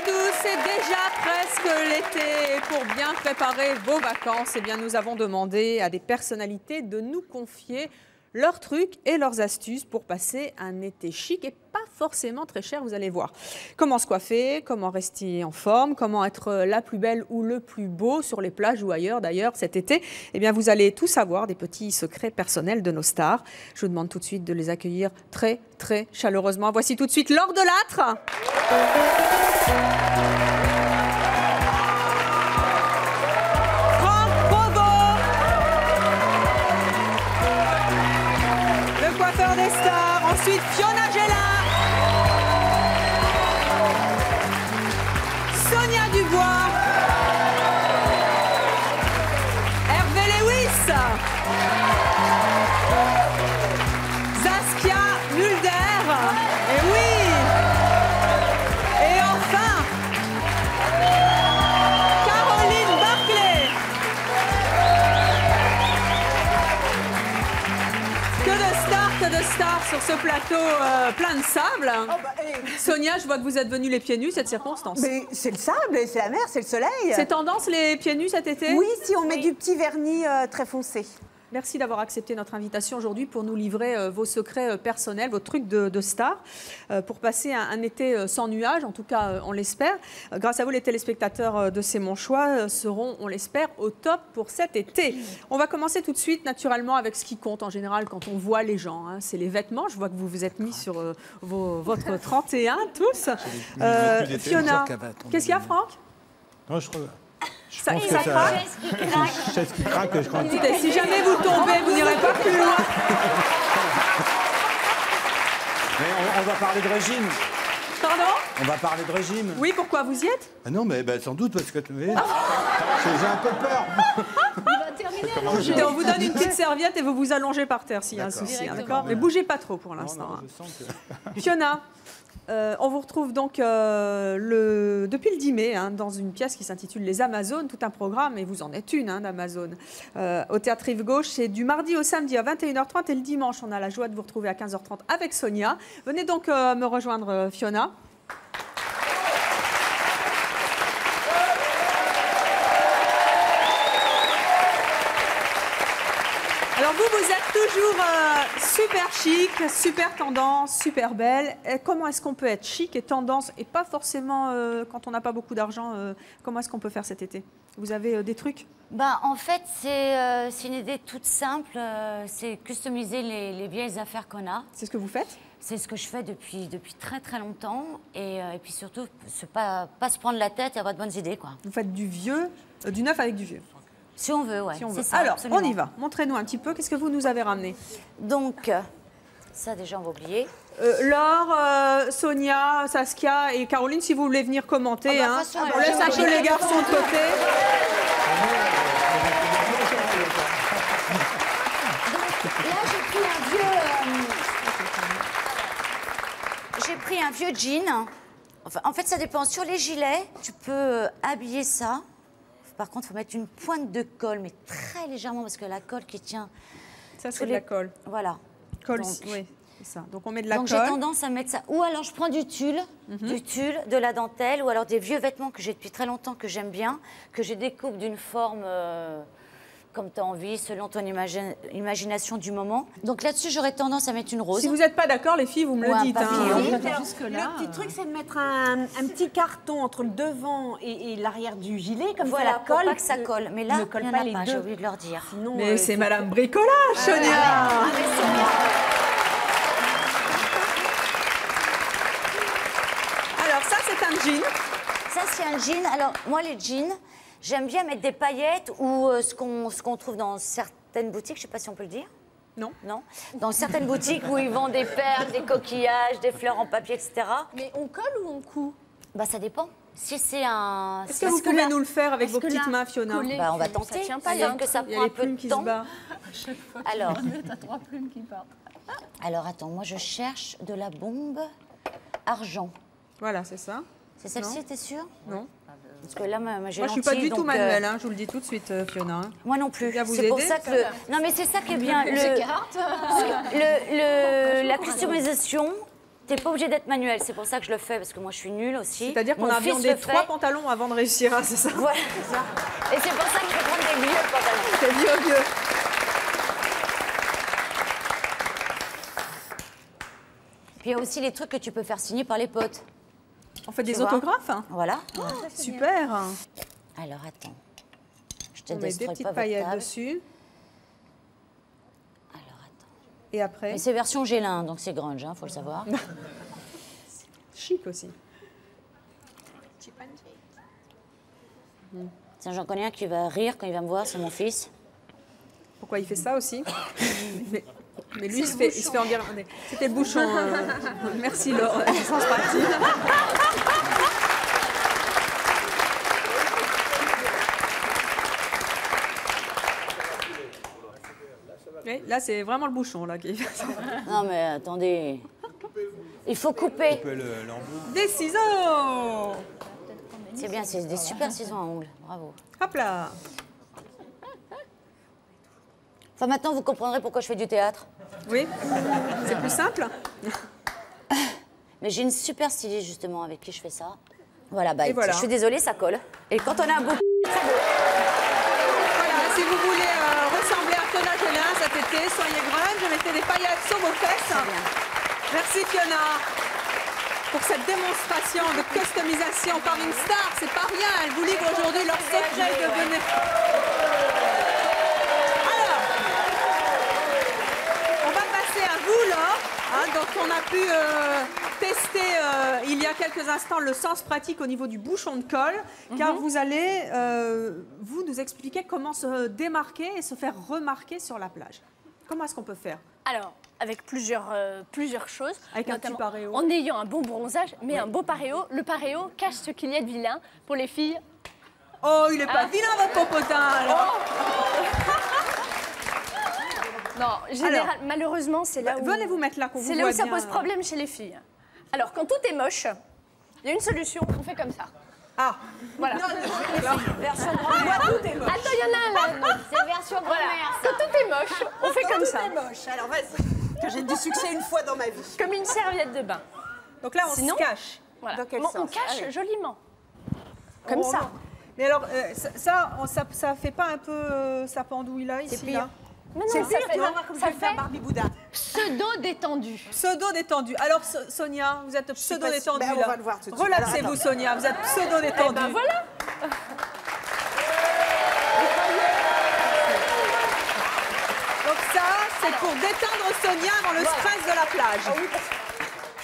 tous, c'est déjà presque l'été. Et pour bien préparer vos vacances, eh bien, nous avons demandé à des personnalités de nous confier leurs trucs et leurs astuces pour passer un été chic et pas forcément très cher, vous allez voir. Comment se coiffer, comment rester en forme, comment être la plus belle ou le plus beau sur les plages ou ailleurs d'ailleurs cet été. Eh bien, vous allez tout savoir des petits secrets personnels de nos stars. Je vous demande tout de suite de les accueillir très, très chaleureusement. Voici tout de suite Laure Delattre. Des stars, ensuite Fiona Gela, Sonia Dubois, Hervé Lewis, Saskia Mulder, et oui, et enfin Caroline Barclay. Que de stars sur ce plateau plein de sable. Oh bah, Sonia, je vois que vous êtes venue les pieds nus cette circonstance. Mais c'est le sable, c'est la mer, c'est le soleil. C'est tendance les pieds nus cet été? Oui, si on met du petit vernis très foncé. Merci d'avoir accepté notre invitation aujourd'hui pour nous livrer vos secrets personnels, vos trucs de star, pour passer un été sans nuages, en tout cas on l'espère. Grâce à vous, les téléspectateurs de C'est mon choix seront, on l'espère, au top pour cet été. On va commencer tout de suite naturellement avec ce qui compte en général quand on voit les gens. Hein. C'est les vêtements. Je vois que vous vous êtes mis sur votre 31 tous. Fiona, qu'est-ce qu'il y a, Franck? Non, je crois... Ça craque. Chaise qui craque, je crois. Écoutez, si jamais vous tombez, vous n'irez pas plus loin. Mais on va parler de régime. Pardon? On va parler de régime. Oui, pourquoi vous y êtes? Ah non, mais sans doute, parce que j'ai un peu peur. Écoutez, on vous donne une petite serviette et vous vous allongez par terre s'il y a un souci. D'accord, mais bougez pas trop pour l'instant. Fiona, on vous retrouve donc depuis le 10 mai dans une pièce qui s'intitule Les Amazones, tout un programme, et vous en êtes une d'Amazon. Au Théâtre Rive Gauche, c'est du mardi au samedi à 21h30 et le dimanche, on a la joie de vous retrouver à 15h30 avec Sonia. Venez donc me rejoindre, Fiona. Alors vous êtes toujours super chic, super tendance, super belle. Et comment est-ce qu'on peut être chic et tendance et pas forcément quand on n'a pas beaucoup d'argent, comment est-ce qu'on peut faire cet été? Vous avez des trucs? En fait, c'est une idée toute simple. C'est customiser les vieilles affaires qu'on a. C'est ce que vous faites? C'est ce que je fais depuis très très longtemps. Et puis surtout, pas se prendre la tête et avoir de bonnes idées, quoi. Vous faites du vieux, du neuf avec du vieux? Si on veut, ouais. Si on veut. Ça, alors, absolument. on y va. Montrez-nous un petit peu. Qu'est-ce que vous nous avez ramené? Donc, ça déjà, on va oublier. Laure, Sonia, Saskia et Caroline, si vous voulez venir commenter. On laisse un peu les garçons de côté. Donc, là, j'ai pris un vieux jean. Enfin, en fait, ça dépend. Sur les gilets, tu peux habiller ça. Par contre, il faut mettre une pointe de colle, mais très légèrement, parce que la colle qui tient... Ça, c'est de la colle. Voilà. Colle, oui, c'est ça. Donc, on met de la colle. Donc, j'ai tendance à mettre ça. Ou alors, je prends du tulle, de la dentelle, ou alors des vieux vêtements que j'ai depuis très longtemps, que j'aime bien, que je découpe d'une forme comme tu as envie, selon ton imagination du moment. Donc, là-dessus, j'aurais tendance à mettre une rose. Si vous n'êtes pas d'accord, les filles, vous me le dites. Le petit truc, c'est de mettre un petit carton entre le devant et l'arrière du gilet, comme ça, la colle. Pour pas que ça colle. Mais là, il n'y en a pas, j'ai oublié de leur dire. Sinon, mais c'est Madame Bricolage, Sonia. Alors, ça, c'est un jean. Ça, c'est un jean. Alors, moi, les jeans, j'aime bien mettre des paillettes ou ce qu'on trouve dans certaines boutiques. Je ne sais pas si on peut le dire. Non. Non. Dans certaines boutiques où ils vendent des perles, des coquillages, des fleurs en papier, etc. Mais on colle ou on coud? Ça dépend. Si c'est un... Est-ce que vous pouvez nous le faire avec vos petites mains, Fiona? On va tenter. Ça tient pas, que ça prend un peu de temps. À chaque fois que Alors, t'as 3 plumes qui partent. Alors, attends, moi, je cherche de la bombe argent. Voilà, c'est ça. C'est celle-ci, t'es sûre? Non. Parce que là, moi, j'ai Moi, je suis pas du tout manuelle, je vous le dis tout de suite, Fiona. Moi non plus. Vous C'est pour aider, ça que... Non, mais c'est ça qui est bien. La customisation, T'es pas obligé d'être manuel, c'est pour ça que je le fais, parce que moi je suis nulle aussi. C'est-à-dire qu'on Mon a fils viandé le 3 fait. pantalons avant de réussir, hein, c'est ça? Voilà, c'est ça. Et c'est pour ça que je vais prendre des vieux pantalons. C'est vieux. Puis il y a aussi les trucs que tu peux faire signer par les potes. On fait des Tu vois. autographes, hein? Voilà. Super. Alors attends. Je te On met des destroy petites pas votre paillettes table. dessus. Alors attends. Et après, Mais c'est version Gélin, donc c'est grunge, hein, faut le savoir. chic aussi. Tiens, j'en connais un qui va rire quand il va me voir, c'est mon fils. Pourquoi il fait ça aussi? mais lui, il se fait en dire. C'était le bouchon. Merci Laure, l'essence partie. Oui, là, c'est vraiment le bouchon là, qui... Non mais attendez. Il faut couper. Des ciseaux. C'est bien, c'est des super ciseaux à ongles. Bravo. Hop là. Enfin maintenant, vous comprendrez pourquoi je fais du théâtre. Oui, c'est plus simple. Mais j'ai une super styliste justement avec qui je fais ça. Voilà, bah Et voilà. je suis désolée, ça colle. Et quand on a un beau Voilà, si vous voulez ressembler à Fiona Gélin cet été, soyez grunge, mettez des paillettes sur vos fesses. Merci Fiona pour cette démonstration de customisation par une star. C'est pas rien, elle vous livre aujourd'hui leur secret de venir. Alors, on va passer à vous, Laure. Hein, donc on a pu tester il y a quelques instants le sens pratique au niveau du bouchon de colle, car vous allez vous nous expliquer comment se démarquer et se faire remarquer sur la plage. Comment est-ce qu'on peut faire? Alors, avec plusieurs choses. Avec un petit notamment paréo. En ayant un bon bronzage, mais un beau paréo. Le paréo cache ce qu'il y a de vilain. Pour les filles, Oh, il est pas vilain votre popotin alors. non, malheureusement, c'est là où... Venez vous mettre là qu'on vous C'est là voit où ça bien. pose problème chez les filles. Alors, quand tout est moche, il y a une solution, on fait comme ça. Ah, Voilà. version grand-mère. Attends, il y en a un là. C'est version Voilà. grand-mère. Quand tout est moche, on fait comme ça. moche. Alors vas-y. Que j'ai du succès une fois dans ma vie. Comme une serviette de bain. donc là on Sinon- se cache. Voilà. Dans quel On sens? cache Allez. joliment. Comme Oh, ça. non. Mais alors, ça fait pas un peu ça pendouille là, ici là? Mais non, C'est ça pire, fait, tu vas voir comme ça je vais faire fait Barbie Bouddha. pseudo détendu. Pseudo détendu. Alors Sonia, vous êtes pseudo détendue Ben, on là. va le voir tout de suite. Relaxez-vous Alors, Sonia, vous êtes pseudo détendue. Ben voilà. Donc ça, c'est pour détendre Sonia avant le stress de la plage.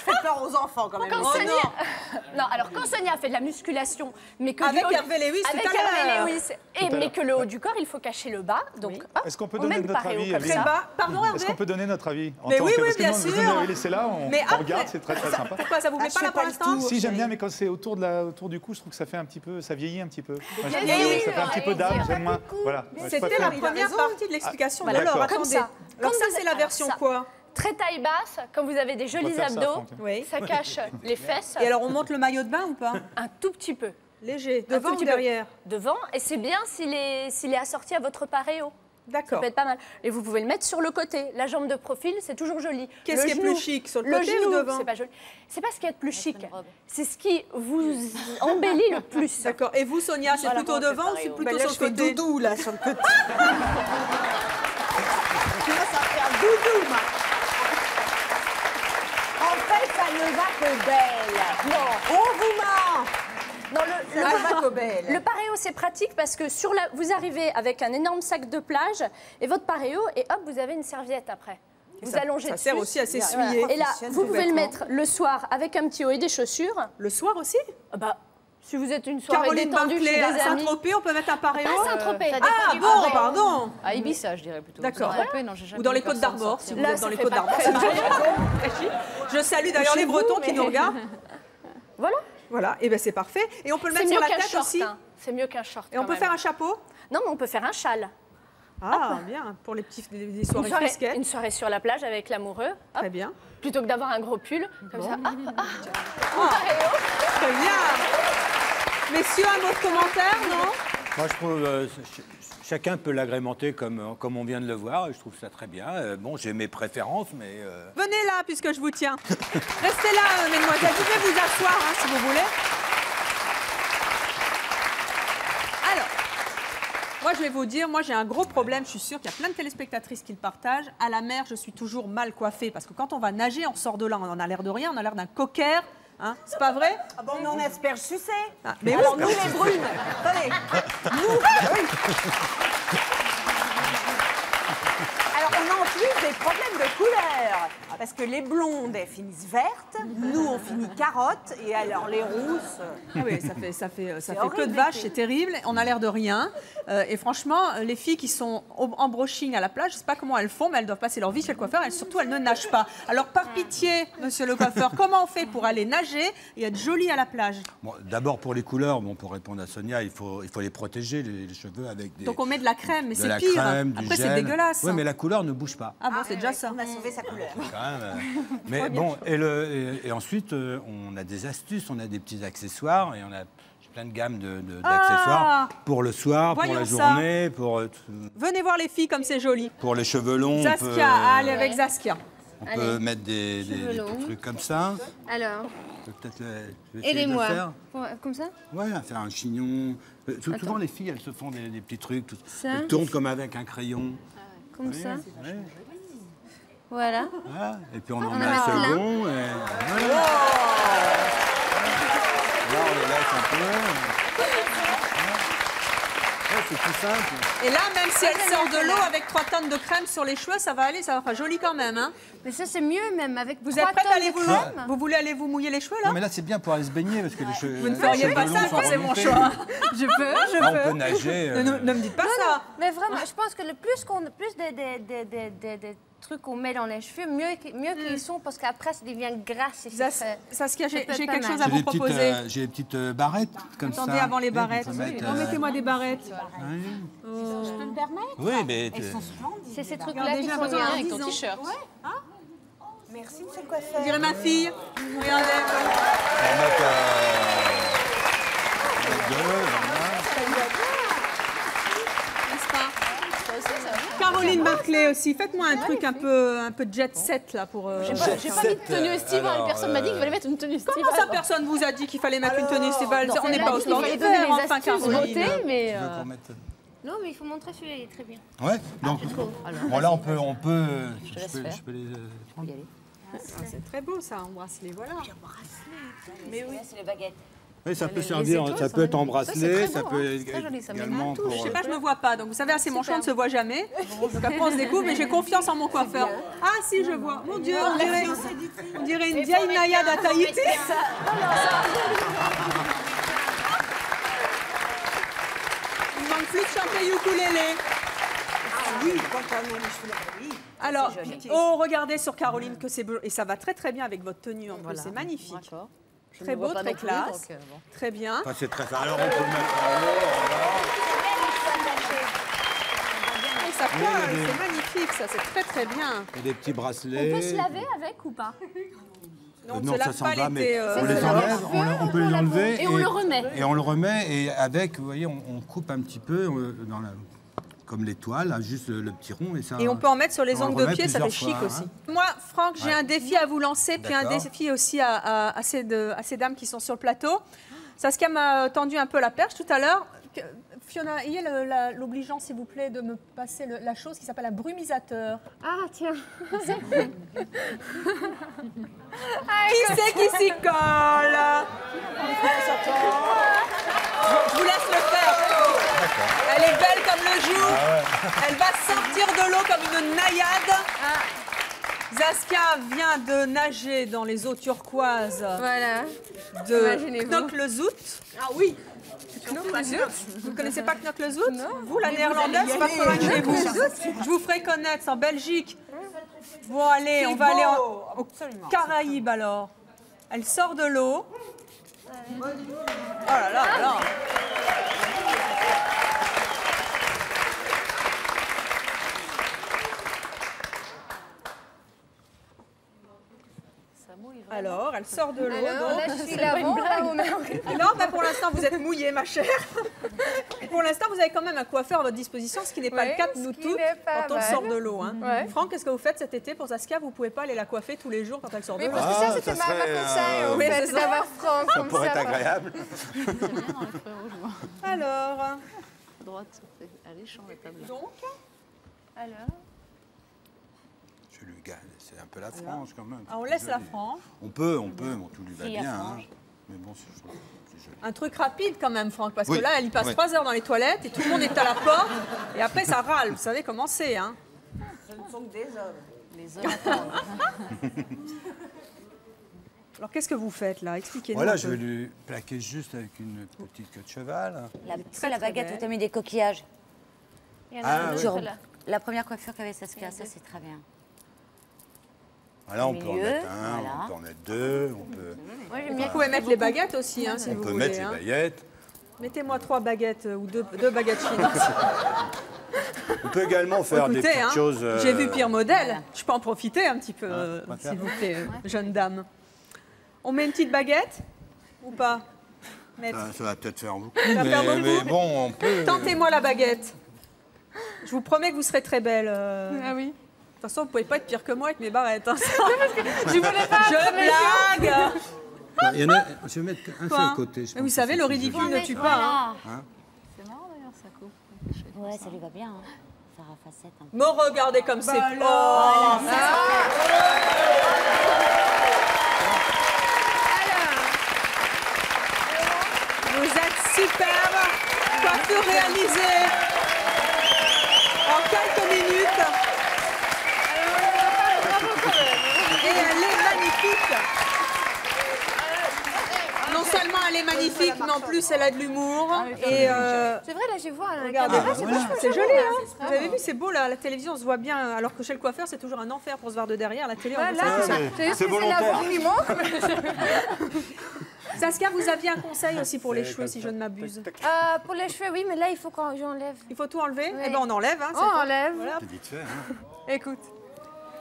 Je fais peur aux enfants quand même. Quand Oh Sonia... non. non, alors quand Sonia fait de la musculation, mais que Avec du haut... Hervé Lewis avec tout à l'heure. Hervé Lewis, mais que le haut du corps, il faut cacher le bas. Donc, hop, Est-ce qu'on peut on donner met le notre paréo avis, comme Evelyne Très ça. bas. Pardon Hervé. Est-ce qu'on peut donner notre avis en Mais tant oui, que... oui, Parce que bien nous, vous sûr. nous avez laissé là, Mais on regarde, c'est très très sympa. Pourquoi ça vous plaît Ah, pas je là fais pour pas le l'instant? tour. Si j'aime bien, mais quand c'est autour du cou, je trouve que ça fait un petit peu, ça vieillit un petit peu. Moi, je trouve vieillit, que ça fait un petit peu d'âge, j'aime moins. Voilà. Ouais, je C'était préfère- la première partie de l'explication de Voilà. Laure. D'accord. Comme Attendez. ça. Alors Comme ça, vous- c'est la alors version ça. quoi? Très taille basse, quand vous avez des jolis faire ça, abdos, Franck. Oui. ça cache les fesses Et alors, on monte le maillot de bain ou pas? un tout petit peu. Léger. Un Devant tout ou petit peu. derrière? Devant, et c'est bien s'il est assorti à votre paréo. Ça D'accord. peut être pas mal. Et vous pouvez le mettre sur le côté. La jambe de profil, c'est toujours joli. Qu'est-ce Le qui est genou- plus chic, sur le côté ou genou, devant? c'est pas joli. C'est pas ce qui est le plus chic. une robe. C'est ce qui vous embellit le plus. D'accord. Et vous, Sonia, c'est Voilà, plutôt moi, je fais devant ou pareil, c'est ouais. plutôt Ben là, sur je fais le côté? doudou là sur le côté. Tu vois, ça fait un doudou, moi. En fait, ça ne va que belle. Non, on vous ment. Non, Ça va que belle. le paréo, c'est pratique parce que vous arrivez avec un énorme sac de plage et votre paréo, et hop, vous avez une serviette après. Vous allongez Ça dessus. sert aussi à s'essuyer. Et là, Professionnel vous de pouvez le vêtements. mettre le soir avec un petit haut et des chaussures. Le soir aussi? Ah bah, si vous êtes une soirée Caroline détendue chez Barclay, des à amis. Saint-Tropez, on peut mettre un paréo? Pas Saint-Tropez. Ah bon, pardon. À Ibiza, je dirais plutôt. D'accord. Saint-Tropez, non, j'ai jamais Ou dans vu les Côtes personne d'Armor, sortir. si vous Là, êtes dans ça les fait Côtes pas d'Armor. très c'est mal. très chic. Je salue d'ailleurs les Chez vous, Bretons mais- qui nous regardent. Voilà. Voilà, et bien c'est parfait. Et on peut le C'est mettre sur mieux la qu'un tête short. aussi. Hein. C'est mieux qu'un short. Et on quand peut même. faire un chapeau? Non, mais on peut faire un châle. Ah, bien, pour les petits, des soirées frisquettes. Une soirée sur la plage avec l'amoureux. Hop. Très bien. Plutôt que d'avoir un gros pull. Comme ça. Très bien. Messieurs, un mot de commentaire, non? Moi, je trouve chacun peut l'agrémenter comme on vient de le voir. Et je trouve ça très bien. Bon, j'ai mes préférences, mais... Venez là, puisque je vous tiens. Restez là, mesdemoiselles. Vous pouvez vous asseoir, hein, si vous voulez. Alors, moi, je vais vous dire, moi, j'ai un gros problème. Je suis sûre qu'il y a plein de téléspectatrices qui le partagent. À la mer, je suis toujours mal coiffée. Parce que quand on va nager, on sort de là, on a l'air de rien. On a l'air d'un cocker. Hein, c'est pas vrai? Ah bon, on espère sucer. Ah, mais alors, oui. nous, les brunes, attendez, nous, oui. Alors, on a en plus des problèmes de couleur. Parce que les blondes, elles finissent vertes, nous, on finit carottes, et alors les rousses... Ah oui, ça fait horrible, queue de vache, l'été. c'est terrible. On a l'air de rien. Et franchement, les filles qui sont en brushing à la plage, je ne sais pas comment elles font, mais elles doivent passer leur vie chez le coiffeur. Et surtout, elles ne nagent pas. Alors, par pitié, monsieur le coiffeur, comment on fait pour aller nager et être jolie à la plage? Bon, d'abord, pour les couleurs, bon, pour répondre à Sonia, il faut les protéger, les cheveux, avec des... Donc, on met de la crème, mais de c'est la pire. crème, du Après, c'est gel. dégueulasse. Oui, mais la couleur ne bouge pas. Ah bon, c'est déjà ça. On a sauvé sa couleur. Quand même, mais bon, et ensuite, on a des astuces, on a des petits accessoires, et on a plein de gammes d'accessoires pour le soir, pour Voyons la ça. journée, Venez voir les filles comme c'est joli. pour les cheveux longs. Zaskia, allez avec Zaskia. On peut mettre des trucs comme ça. Alors, On peut peut-être je vais essayer de le aidez-moi. faire. Comme ça? Ouais, faire un chignon. Souvent, les filles, elles se font des petits trucs. Ça. Elles tournent comme avec un crayon. Comme ça. Ouais, Voilà. voilà. Et puis on en en met met un plein. second. Et voilà. Là, on les laisse un peu. Ouais, c'est tout simple. Et là, même si elle sort de l'eau avec 3 tonnes de crème sur les cheveux, ça va aller, ça va faire joli quand même. Hein. Mais ça, c'est mieux même avec Vous 3 êtes prête à tonnes aller de vous crème. Vous voulez aller vous mouiller les cheveux là? Non, mais là, c'est bien pour aller se baigner parce que les cheveux. Vous ne feriez pas ça, c'est mon choix. Je peux, Là, on peut nager. Ne me dites pas ça. Mais vraiment, je pense que le plus des trucs qu'on met dans les cheveux, mieux qu'ils sont, parce qu'après, ça devient grasse. Saskia, j'ai peut être quelque pas chose mal. à vous proposer. J'ai des petites barrettes comme ça. Attendez, avant les Oui, barrettes. on peut mettre, Remettez-moi des barrettes. Je peux me permettre? Oui, mais. Elles sont splendides. C'est ces trucs-là Regardez, qui j'ai sont besoin bien d'un avec ton disant. t-shirt. Merci, monsieur le coiffeur. On dirait ma fille. Regardez. On va mettre deux, voilà. N'est-ce pas? Caroline Barclay aussi. Faites-moi un truc un peu jet set là pour. J'ai pas mis de tenue estivale. Personne m'a dit qu'il fallait mettre une tenue estivale. Comment ça, personne vous a dit qu'il fallait mettre une tenue estivale? On n'est Elle pas a au dit qu'il sport fallait d'hiver, donner les enfin, astuces Caroline. beauté, mais... Tu veux qu'on mette- Non, mais il faut montrer celui-là, il est très bien. Ouais, donc. Bon, là, on peut. Je peux les prendre. C'est très beau ça, en bracelet, voilà. Mais oui, c'est les baguettes. Oui, ça peut servir, ça peut être en bracelet, ça peut C'est très joli, ça met également pour. Je sais pas, je me vois pas. Donc vous savez, assez mon champ ne se voit jamais. Donc après on se découvre, mais j'ai confiance en mon coiffeur. Ah si, je vois. Mon Dieu, on dirait une vieille naïade à Tahiti. Il manque plus de chanter ukulélé. Oui, quand on a les cheveux là, oui. Alors, oh, regardez sur Caroline que c'est beau. Et ça va très très bien avec votre tenue en plus. C'est magnifique. Très beau, très classe. Très bien. Enfin, c'est très. Alors, on peut le mettre en haut, Et ça colle, c'est magnifique, ça, c'est très très bien. et des petits bracelets. On peut se laver avec ou pas? Non, on Non, se ça lave s'en pas va, mais l'été. on les enlève, on peut les enlever. Et on le remet. Et on le remet, et avec, vous voyez, on coupe un petit peu comme l'étoile, là, juste le petit rond. Et, ça, Et on peut en mettre sur les on le ongles de remet pied, ça fait plusieurs chic fois, aussi. hein. Moi, Franck, j'ai un défi à vous lancer, puis un D'accord. défi aussi à ces dames qui sont sur le plateau. Saskia m'a tendu un peu la perche tout à l'heure. Fiona, ayez l'obligeant, s'il vous plaît, de me passer la chose qui s'appelle un brumisateur. Ah, tiens. Qui c'est qui s'y colle? Je vous laisse le faire. Elle est belle comme le jour. Elle va sortir de l'eau comme une naïade. Zaskia vient de nager dans les eaux turquoises Voilà. de Imaginez-vous. Knokke-le-Zoet. Ah oui. Vous ne connaissez pas Knokke-le-Zoet? Vous, la néerlandaise, c'est pas trop loin de chez vous. Je vous ferai connaître, c'est en Belgique. Bon, allez, on va aller aux Caraïbes alors. Elle sort de l'eau. Oh là là là. Alors, elle sort de l'eau. Alors, donc. là, je suis l'avant, là, on est... Non, bah, pour l'instant, vous êtes mouillée, ma chère. Pour l'instant, vous avez quand même un coiffeur à votre disposition, ce qui n'est pas Ouais, le cas de ce nous qui toutes n'est pas quand on mal. sort de l'eau. Hein. Ouais. Franck, qu'est-ce que vous faites cet été pour Saskia? Vous ne pouvez pas aller la coiffer tous les jours quand elle sort de Oui, l'eau. parce que ça, Ah, c'était ça ma serait, conseil, en oui, fait, c'est ça. d'avoir Franck Ça comme pourrait être ça. quoi. agréable. Alors, Droite, ça fait alléchant la table. donc, Alors, Je lui gagne. C'est un peu la frange quand même. on laisse la frange. On peut, bon, tout lui va Si, la bien. Hein. frange. Mais bon, c'est joli. Un truc rapide quand même, Franck, parce Oui, que là, elle y passe oui. 3 heures dans les toilettes et tout le monde est à la porte. Et après, ça râle. Vous savez comment c'est, hein? ce ne sont que des hommes. Les hommes attendent. Alors, qu'est-ce que vous faites là? Expliquez-nous. Voilà, un je peu. vais lui plaquer juste avec une petite queue de cheval. C'est la baguette belle. où tu as mis des coquillages. Il y en a Ah, un oui. autre Sur là. la première coiffure qu'avait Saskia, ça c'est très bien. Voilà, on Au peut en milieu, mettre un, voilà. on peut en mettre deux, on peut, Moi, j'aime bien. Vous pouvez mettre les baguettes aussi, hein, si on vous peut voulez. mettre les hein. baguettes. Mettez-moi 3 baguettes ou deux baguettes chinoises. On peut également faire des Écoutez, petites hein, choses. j'ai vu pire modèle. Je peux en profiter un petit peu, on va faire. s'il vous plaît, jeune dame. On met une petite baguette ou pas? Mettre. Ça va peut-être faire beaucoup, va faire beaucoup. mais bon, on peut. Tentez-moi la baguette. Je vous promets que vous serez très belle. Ah oui. De toute façon, vous pouvez pas être pire que moi avec mes barrettes. Hein. Je voulais pas... Je blague. Il y en a, je vais mettre un Quoi seul côté. je Mais vous pense savez, que le c'est plus ridicule joli. ne tue pas. Hein. Voilà. C'est marrant d'ailleurs, ça coupe. Ouais, ça lui va bien. Hein. Faire à facette. Hein. Me regardez comme c'est Bah fort. Vous êtes superbe. Coiffure réalisée en quelques minutes. Et elle est magnifique. Non seulement elle est magnifique, mais en plus elle a de l'humour. Et C'est vrai, là, j'ai vu à la regardez, caméra, c'est joli, hein. Vous avez vu, c'est beau là, la télévision on se voit bien, alors que chez le coiffeur c'est toujours un enfer pour se voir de derrière. La télé, on voit ça. C'est volontaire. Saskia, vous aviez un conseil aussi pour les cheveux, si je ne m'abuse. Pour les cheveux, oui, mais là, il faut que j'enlève. Il faut tout enlever. Oui. Eh ben on enlève. Hein, On c'est tout. enlève. Voilà. C'est vite fait. Hein. Écoute.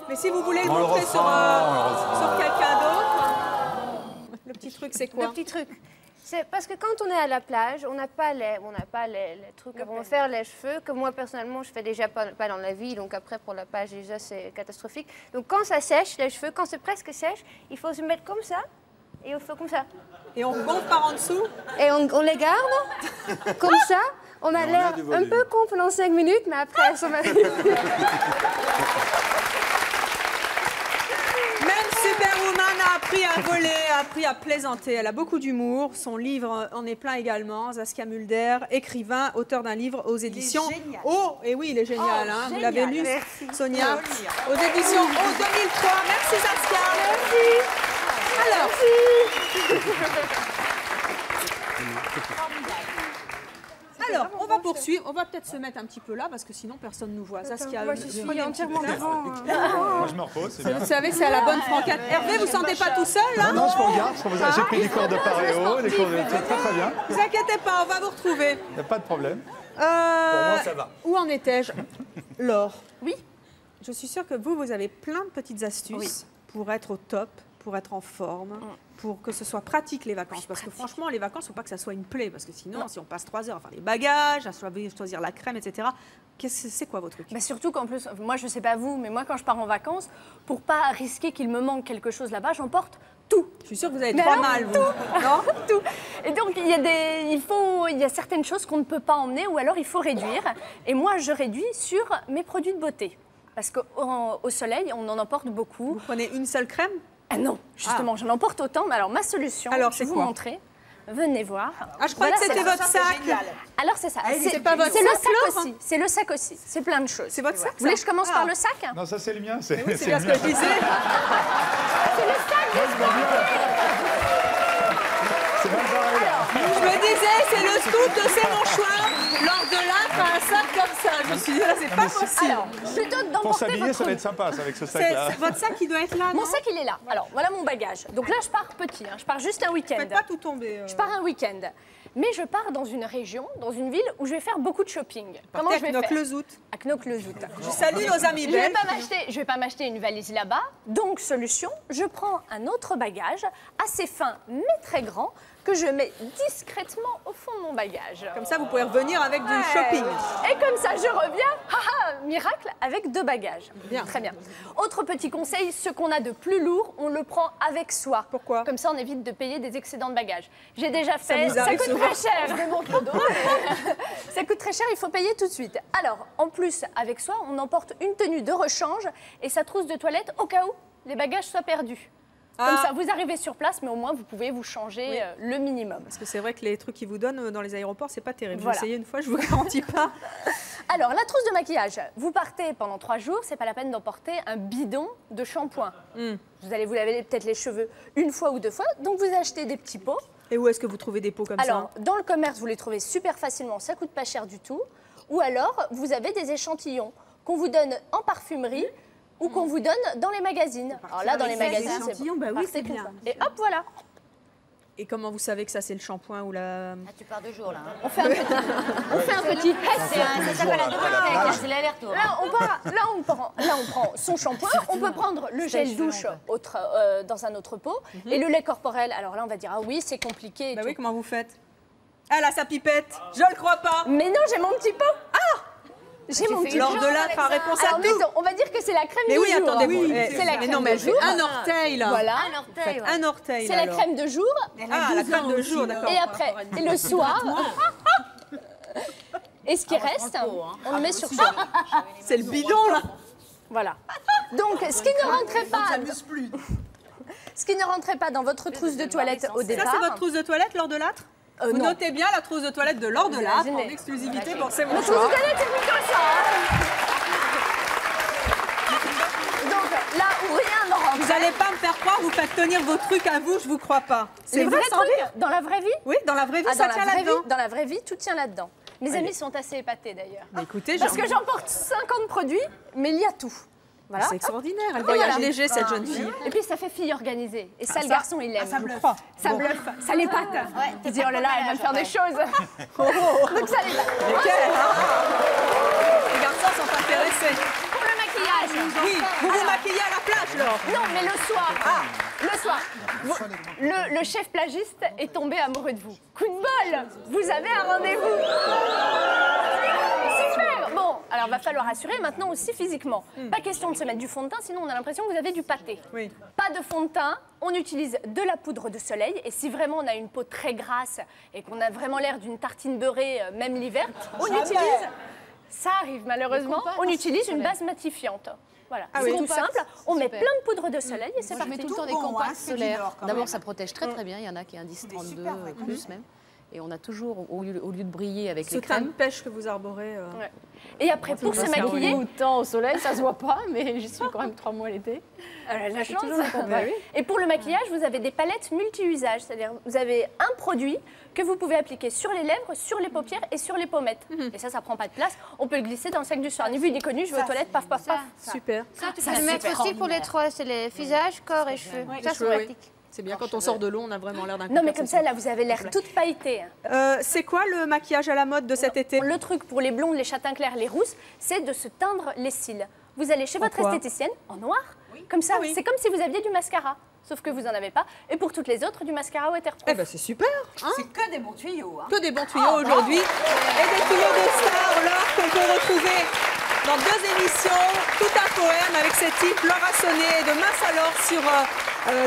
Mais si vous voulez le On le montrer refera, sur quelqu'un d'autre, le petit truc c'est quoi? Le petit truc. C'est parce que quand on est à la plage, on n'a pas les trucs pour faire les cheveux, que moi personnellement je fais déjà pas dans la vie, donc après pour la plage déjà c'est catastrophique. Donc quand ça sèche, les cheveux, quand c'est presque sèche, il faut se mettre comme ça, et on fait comme ça. Et on gonfle par en dessous. Et on les garde, comme ça, on a Et on l'air a du un volume. peu con pendant 5 minutes, mais après elles sont magnifiques. Même Superwoman a appris à voler, a appris à plaisanter. Elle a beaucoup d'humour. Son livre en est plein également. Saskia Mulder, écrivain, auteur d'un livre aux éditions. génial. Oh, et oui, il est génial. Oh, hein. Vous génial. l'avez lu, Merci. Sonia, Faut le lire. aux éditions O 2003. Merci Saskia. Alors, alors, on va poursuivre. On va peut-être se mettre un petit peu là parce que sinon personne ne nous voit. Saskia, Moi je suis entièrement devant. Moi, je me repose, c'est bien. vous savez, c'est à la bonne franquette. Hervé, vous sentez pas tout seul là? Non, je vous regarde, j'ai pris des cours de paréo, des cours de... C'est très très bien, Ne vous inquiétez pas, on va vous retrouver. il n'y a pas de problème. Pour moi, ça va. Où en étais-je? Laure. Oui. Je suis sûre que vous avez plein de petites astuces pour être au top, pour être en forme, pour que ce soit pratique les vacances. Parce que franchement, les vacances, il ne faut pas que ça soit une plaie. Parce que sinon, si on passe 3 heures à faire les bagages, à choisir la crème, etc., c'est quoi votre truc? Bah surtout qu'en plus, moi je sais pas vous, mais moi quand je pars en vacances, pour pas risquer qu'il me manque quelque chose là-bas, j'emporte tout. Je suis sûre que vous avez Mais 3 alors, mâles, vous. Non? Tout. Et donc il y a certaines choses qu'on ne peut pas emmener ou alors il faut réduire. Et moi je réduis sur mes produits de beauté. Parce qu'au soleil, on en emporte beaucoup. Vous prenez une seule crème? Ah non, justement, j'en emporte autant. Mais alors ma solution, Alors, je c'est vais vous quoi? montrer. Venez voir. Ah, je croyais que c'était votre sac. Alors c'est ça. c'est pas votre C'est le sac, sac Laure aussi. C'est le sac aussi. C'est plein de choses. C'est votre sac, Vous voulez que ça? je commence Ah. par le sac? Non, ça c'est le mien, c'est C'est bien ce que je disais. c'est mal barré là. Je me disais, c'est le scoop de C'est mon choix. Lors de l'âtre, un sac comme ça. Je me suis dit, là, c'est pas possible. Alors, plutôt que Pour d'emporter s'habiller, ça votre... va être sympa ça, avec ce C'est sac-là. votre sac qui doit être là, Mon non? sac, il est là. Alors, voilà mon bagage. Donc là, je pars petit. Hein. Je pars juste un week-end. Faites pas tout tomber. Je pars un week-end. mais je pars dans une région, dans une ville où je vais faire beaucoup de shopping. Comment je vais faire? Knock-le-Zout. À Knock-le-Zout. Je salue nos amis Je vais belges. pas m'acheter une valise là-bas. Donc, solution, je prends un autre bagage, assez fin mais très grand, que je mets discrètement au fond de mon bagage. Comme ça, vous pouvez revenir avec du Ouais. shopping. Et comme ça, je reviens, haha, miracle, avec 2 bagages. Bien. Très bien. Autre petit conseil, ce qu'on a de plus lourd, on le prend avec soi. Pourquoi? Comme ça, on évite de payer des excédents de bagages. J'ai déjà fait, vous ça arrive coûte souvent. très cher. Je démonte le dos. Ça coûte très cher, il faut payer tout de suite. Alors, en plus, avec soi, on emporte une tenue de rechange et sa trousse de toilette au cas où les bagages soient perdus. Comme ça, vous arrivez sur place, mais au moins, vous pouvez vous changer le minimum. Parce que c'est vrai que les trucs qu'ils vous donnent dans les aéroports, c'est pas terrible. Voilà. J'ai essayé une fois, je vous garantis pas. Alors, la trousse de maquillage. Vous partez pendant 3 jours, c'est pas la peine d'emporter un bidon de shampoing. Vous allez vous laver peut-être les cheveux une fois ou 2 fois, donc vous achetez des petits pots. Et où est-ce que vous trouvez des pots comme Alors, ça? dans le commerce, vous les trouvez super facilement, ça coûte pas cher du tout. Ou alors, vous avez des échantillons qu'on vous donne en parfumerie ou qu'on vous donne dans les magazines. Alors là, dans les magazines, c'est échantillons, bah oui, c'est partez bien. comme ça. Et hop, voilà. Et comment vous savez que ça, c'est le shampoing ou la... Ah, tu pars 2 jours là. Hein. On fait un petit, Ça s'appelle la double tech, c'est l'aller-retour. Là, on prend son shampoing, on peut prendre le gel douche dans un autre pot, et le lait corporel. Alors là, on va dire, ah oui, c'est compliqué. Et Bah tout. oui, comment vous faites? Elle a sa pipette, je le crois pas. Mais non, j'ai mon petit pot. J'ai mon petit Lors pot. de l'âtre à réponse à Alors, tout. mettons, on va dire que c'est la crème Mais de oui, jour. attendez, vous. C'est la Mais crème non, mais de jour. un orteil, là. Voilà. Un orteil, ouais. Un orteil, C'est la alors. crème de jour. Ah, la crème de jour, d'accord. Et après, et le soir. Et ce qui reste, pot, hein. on le met sur soi. C'est le bidon, là. Voilà. Donc, ce qui ne rentrait pas. Ce qui ne rentrait pas dans votre trousse de toilette au Ça, départ. c'est votre trousse de toilette lors de l'âtre? Vous non. notez bien la trousse de toilette de l'or de l'âtre, en imaginez. exclusivité pour ces La trousse mouchoirs. de toilette, c'est plutôt ça. Donc, là où rien ne rentre. Vous n'allez pas me faire croire, vous faites tenir vos trucs à vous, je vous crois pas. Les vrais sans trucs, rire? dans la vraie vie. Oui, dans la vraie vie, Ah, ça dans, tient la vraie là-dedans. vie, dans la vraie vie, tout tient là-dedans. Mes amis sont assez épatés d'ailleurs. Mais écoutez, Parce que j'emporte 50 produits, mais il y a tout. Voilà. c'est extraordinaire. Elle Et voyage voilà. léger, cette jeune fille. Et puis ça fait fille organisée. Et ça, Ah, le ça- garçon, il aime. Ça bluffe. Ça bluffe, ça l'épate. Il dit, oh là là, elle va me faire des choses. Donc ça l'épate. Lesquelles, hein? Les garçons sont intéressés. Pour le maquillage. Oui, vous vous maquillez à la plage, Laure. Non, mais le soir. Le soir. Le chef plagiste est tombé amoureux de vous. Coup de bol. Vous avez un rendez-vous. Super. Bon, alors va falloir assurer maintenant aussi physiquement. Pas question de se mettre du fond de teint, sinon on a l'impression que vous avez du pâté. Oui. Pas de fond de teint, on utilise de la poudre de soleil. Et si vraiment on a une peau très grasse et qu'on a vraiment l'air d'une tartine beurrée, même l'hiver, on utilise... Ça arrive malheureusement, on utilise une base matifiante. Voilà, Ah c'est oui. tout simple. On met plein de poudre de soleil et c'est Moi, je mets parti. tout le temps des bon, hein, compacts c'est du solaires. Nord, quand D'abord, même. ça protège très très bien. Il y en a qui indiquent 32 super vrais. plus même. Et on a toujours, au lieu de briller avec Ce les teint de crèmes, pêche que vous arborez. Ouais. Et après, pour se on maquiller, est autant au soleil, ça se voit pas, mais j'y suis quand même 3 mois l'été. la chance. toujours le complet. Ouais. Et pour le maquillage, vous avez des palettes multi-usages, c'est-à-dire vous avez un produit que vous pouvez appliquer sur les lèvres, sur les paupières et sur les pommettes. Et ça prend pas de place. On peut le glisser dans le sac du soir. Ni vu ni connu, je vais aux toilettes, paf, paf, paf. Super. Ça, tu peux le mettre aussi pour les trois, c'est les visages, corps et cheveux. Ça, c'est cheveux, oui. pratique. C'est bien, quand on sort de l'eau, on a vraiment l'air d'un Non, mais couple comme ça, là, vous avez l'air toute pailletée. C'est quoi le maquillage à la mode de cet été? Le truc pour les blondes, les châtains clairs, les rousses, c'est de se teindre les cils. Vous allez chez votre quoi esthéticienne en noir, comme ça, oui. c'est comme si vous aviez du mascara. Sauf que vous n'en avez pas. Et pour toutes les autres, du mascara waterproof. Eh ben c'est super, hein? C'est que des bons tuyaux. Hein. Que des bons tuyaux aujourd'hui. Et des tuyaux de stars, Laure, qu'on peut retrouver dans 2 émissions, tout un poème avec ces types, Laure Assonnet et de Mince alors sur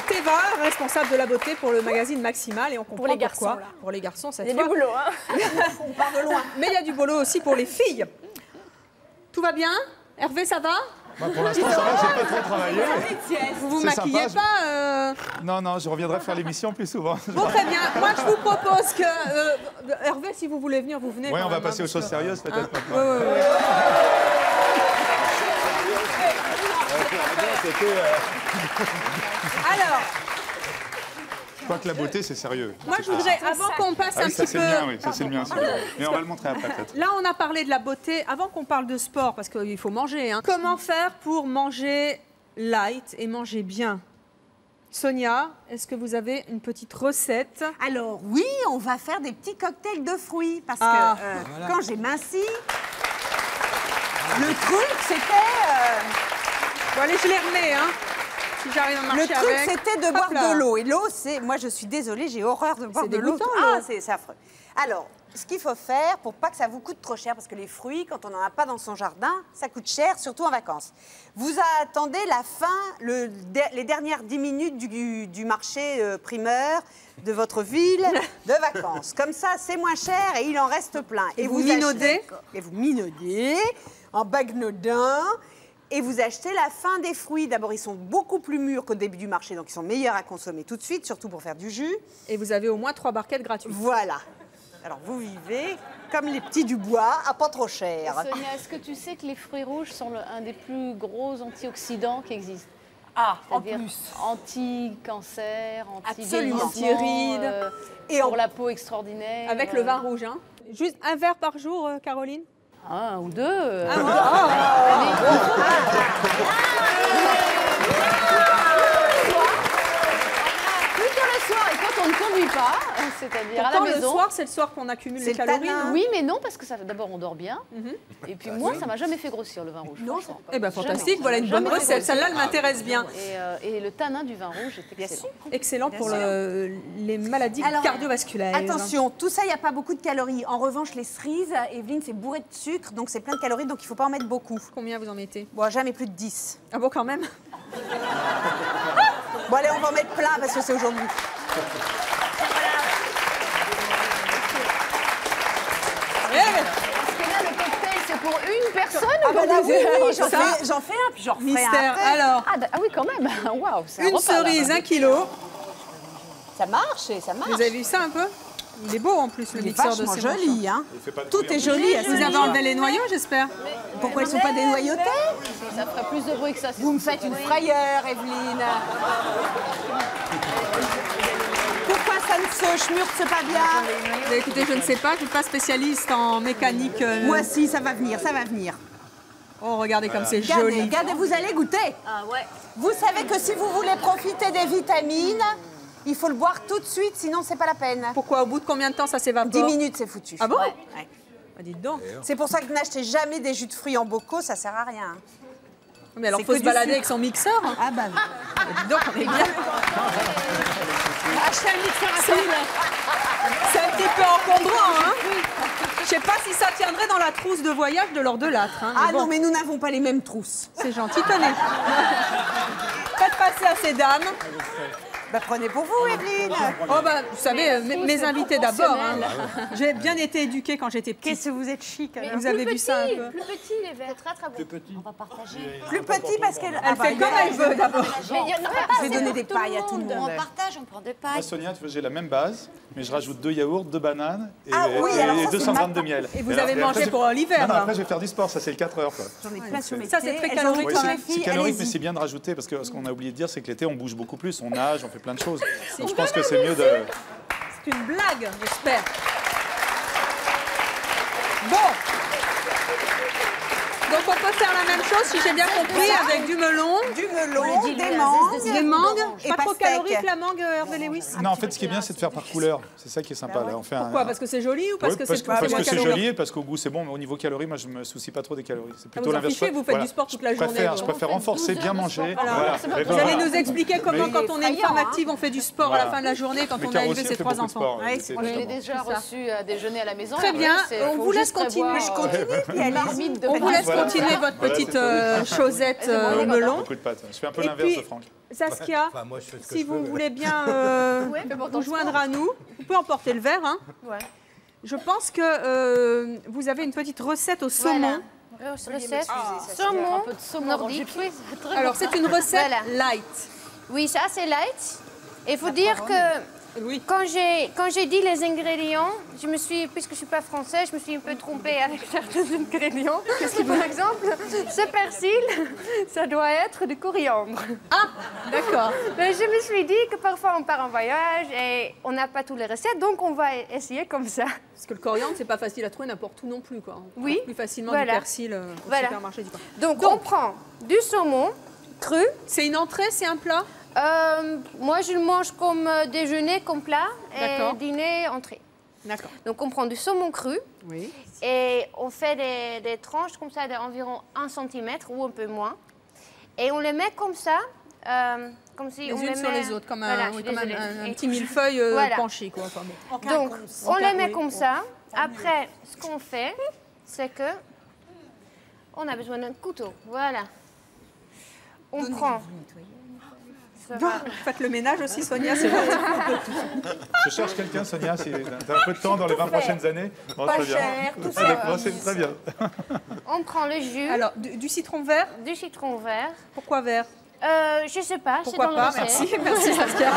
Teva, responsable de la beauté pour le magazine Maximal. Et on comprend les garçons, pourquoi. là. Pour les garçons, cette Il y a fois. du boulot, hein. On part de loin. Mais il y a du boulot aussi pour les filles. Tout va bien? Hervé, ça va? Bah, pour l'instant, ça va, j'ai pas trop travaillé. Vous vous C'est maquillez sympa, pas Non, non, je reviendrai faire l'émission plus souvent. Bon, très bien. Moi, je vous propose que... Hervé, si vous voulez venir, vous venez. Oui, quand on va même, passer hein, aux choses parce que- sérieuses peut-être Hein maintenant. Ouais, ouais, ouais. Alors, Je crois que la beauté, c'est sérieux. moi, je voudrais, avant qu'on passe Ah un oui, ça petit c'est peu... le mien, oui, ça c'est le mien. celui-là. Mais on va le montrer après peut-être. Là, on a parlé de la beauté. Avant qu'on parle de sport, parce qu'il faut manger, hein. Comment faire pour manger light et manger bien? Sonia, est-ce que vous avez une petite recette? Alors oui, on va faire des petits cocktails de fruits parce que Voilà. quand j'ai minci, le truc c'était Bon, allez, je les remets, hein, si j'arrive à marcher le truc avec. c'était de Hop boire là. de l'eau et l'eau c'est moi je suis désolée, j'ai horreur de boire C'est de l'eau. dégoûtant, Ah, l'eau. c'est affreux. Alors, ce qu'il faut faire pour pas que ça vous coûte trop cher, parce que les fruits, quand on n'en a pas dans son jardin, ça coûte cher, surtout en vacances. Vous attendez la fin, les dernières 10 minutes du marché primeur de votre ville de vacances. Comme ça, c'est moins cher et il en reste plein. Et vous minaudez. Et vous minaudez en bagnodin. Et vous achetez la fin des fruits. D'abord, ils sont beaucoup plus mûrs qu'au début du marché, donc ils sont meilleurs à consommer tout de suite, surtout pour faire du jus. Et vous avez au moins 3 barquettes gratuites. Voilà. Alors, vous vivez comme les petits du bois, à pas trop cher. Sonia, est-ce que tu sais que les fruits rouges sont un des plus gros antioxydants qui existent? Ah, en C'est-à-dire plus. anti-cancer, Absolument. anti-vieillissement, Anti-rides. Et pour en- la peau extraordinaire. Avec le vin rouge, hein. Juste un verre par jour, Caroline? Un ou deux. Plutôt le soir et quand on ne conduit pas, c'est-à-dire à Pourtant, la le maison. soir, c'est le soir qu'on accumule C'est les le calories. tanin. non Oui, mais non, parce que d'abord on dort bien. Et puis moi, ça m'a jamais fait grossir le vin rouge. franchement. Eh ben Jamais. fantastique, voilà une bonne Jamais fait recette. grossir. Celle-là, elle m'intéresse bien. Et le tanin du vin rouge est excellent. Excellent pour les maladies Alors, cardiovasculaires. Attention, tout ça, il n'y a pas beaucoup de calories. En revanche, les cerises, Evelyne, c'est bourré de sucre, donc c'est plein de calories, donc il ne faut pas en mettre beaucoup. Combien vous en mettez? Bon, jamais plus de 10. Ah bon, quand même? Bon, allez, on va en mettre plein parce que c'est aujourd'hui. Parce que là, le cocktail, c'est pour une personne Ah ou bah pour là, plusieurs oui, Ça, j'en fais un, puis j'en referai un Mystère. après. Alors, Ah oui, quand même. Waouh, c'est un une repas, là. cerise, 1 kilo. Ça marche, ça marche. Vous avez vu ça un peu? Il est beau en plus, le Il est mixeur de vachement céréales. joli, hein. Tout est joli. Vous avez enlevé les noyaux, j'espère? Pourquoi ils ne sont pas dénoyautés? Ça ferait plus de bruit que ça. Vous me faites une frayeur, Evelyne. Pourquoi ça ne se schmurte pas bien? Mais écoutez, je ne sais pas, je ne suis pas spécialiste en mécanique. Moi, si, ça va venir, ça va venir. Oh, regardez comme c'est Regardez, joli. regardez, vous allez goûter. Ah ouais. Vous savez que si vous voulez profiter des vitamines, il faut le boire tout de suite, sinon c'est pas la peine. Pourquoi? Au bout de combien de temps ça s'évapore? 10 minutes, c'est foutu. Ah bon? Ouais. Ah, dites donc. C'est pour ça que n'achetez jamais des jus de fruits en bocaux, ça sert à rien. Mais alors, C'est faut que se du balader sucre. avec son mixeur. Hein. Ah bah Ah, dites donc, on est bien. achetez un mixeur à cellulaire. C'est un petit peu encombrant, hein? Je sais pas si ça tiendrait dans la trousse de voyage de l'or de l'âtre. Hein, Ah bon, non, mais nous n'avons pas les mêmes trousses. c'est gentil, tenez. Faites passer à ces dames. Bah prenez pour vous, Evelyne. Oh bah, vous savez, mes invités d'abord. Hein. J'ai bien été éduquée quand j'étais petite. Qu'est-ce que vous êtes chic alors. Vous avez vu ça un peu? Plus petit les verres. Très très bon. On va partager. Plus petit parce qu'elle Elle fait comme elle veut d'abord. Mais il y en aura pas Je vais assez donner pour des tout le pailles à tout le monde. monde. On partage, on prend deux Moi, pailles. Sonia, tu vois, j'ai la même base, mais je rajoute 2 yaourts, 2 bananes et, Ah oui, alors ça, c'est 200 grammes de miel. Et vous alors- avez et après, mangé je- pour l'hiver, Non, non, là. après, je vais faire du sport, ça c'est le 4 heures. Quoi. J'en ai plein sur mes Ça, c'est pieds. très Elles calorique, ont Oui, quand tout même. les c'est filles, calorique, mais allez-y. c'est bien de rajouter parce que ce qu'on a oublié de dire, c'est que l'été, on bouge beaucoup plus, on nage, on fait plein de choses. Donc je pense que c'est mieux de. C'est une blague, j'espère. Bon. Donc on peut faire la même chose, si j'ai bien compris, avec du melon, Du melon, On dit, des la mangues. zeste de des citron mangues. d'orange. Et Pas trop pastèque. calorique la mangue, Hervé Lewis. Non, en fait, ce qui est bien, c'est de faire par couleur. C'est ça qui est sympa. Là, on fait Pourquoi? Parce que c'est joli ou parce Oui, que parce c'est que, parce moins que c'est calorique? joli et parce qu'au goût c'est bon, mais au niveau calories, moi je me soucie pas trop des calories. C'est plutôt vous en l'inverse. fichez, vous faites du sport toute la journée, vous. Je préfère renforcer, bien manger. Alors, Voilà. Vous allez nous expliquer comment, Mais- quand on est une femme effrayant, active, on fait du sport à la Voilà. fin de la journée, quand Mais on a Caro élevé aussi, ses elle fait 3 beaucoup de enfants. sport, Ouais, l'été, c'est Moi, je l'ai justement. déjà reçu à déjeuner à la maison. Très La bien, vraie, c'est- on faut vous laisse juste prévoir, continuer. Je continue, puis allez-y. marmite de On vous pâtes. laisse Voilà. continuer votre Voilà, petite c'est chosette au bon, melon. Beaucoup de pâtes. Je fais un peu Et l'inverse puis, de Franck. Saskia, Enfin, moi, je fais ce que si je vous peux, voulez bien vous joindre à nous, vous pouvez emporter le verre. Hein. Ouais. Je pense que vous avez une petite recette au saumon. Recette. Un Saumon peu de saumon dans le nordique. jus de fruits, c'est très Alors, c'est une recette Voilà. light. Oui, c'est assez light. Il faut dire que Oui. quand j'ai dit les ingrédients, puisque je ne suis pas française, je me suis un peu trompée avec certains ingrédients. Parce que par exemple, ce persil, ça doit être du coriandre. Ah, d'accord. Mais je me suis dit que parfois on part en voyage et on n'a pas toutes les recettes, donc on va essayer comme ça. Parce que le coriandre, c'est pas facile à trouver n'importe où non plus. Quoi. On Oui, trouve plus facilement voilà. du persil au Voilà. supermarché du coin. Donc on prend du saumon cru. C'est une entrée, c'est un plat? Moi, je le mange comme déjeuner, comme plat, et D'accord. dîner, entrée. D'accord. Donc, on prend du saumon cru Oui. et on fait des tranches comme ça d'environ 1 cm ou un peu moins. Et on les met comme ça, comme si Les on unes les sur met... les autres, comme Voilà, un, je oui, suis comme désolée. un Et- petit millefeuille Voilà. penché. Quoi. Enfin, bon. Donc, on les met oui. comme ça. Après, ce qu'on fait, c'est que on a besoin d'un couteau. Voilà. On prend. Ça va. Faites le ménage aussi, Sonia, c'est bon. Je cherche quelqu'un, Sonia, si t'as un peu de temps dans les 20 prochaines années. Bon, Pas très bien. cher, tout Avec ça. moi, c'est très bien. On prend le jus, Alors, du citron vert, du citron vert. pourquoi vert? Je sais pas, c'est Pourquoi dans pas? le recette. Merci Saskia.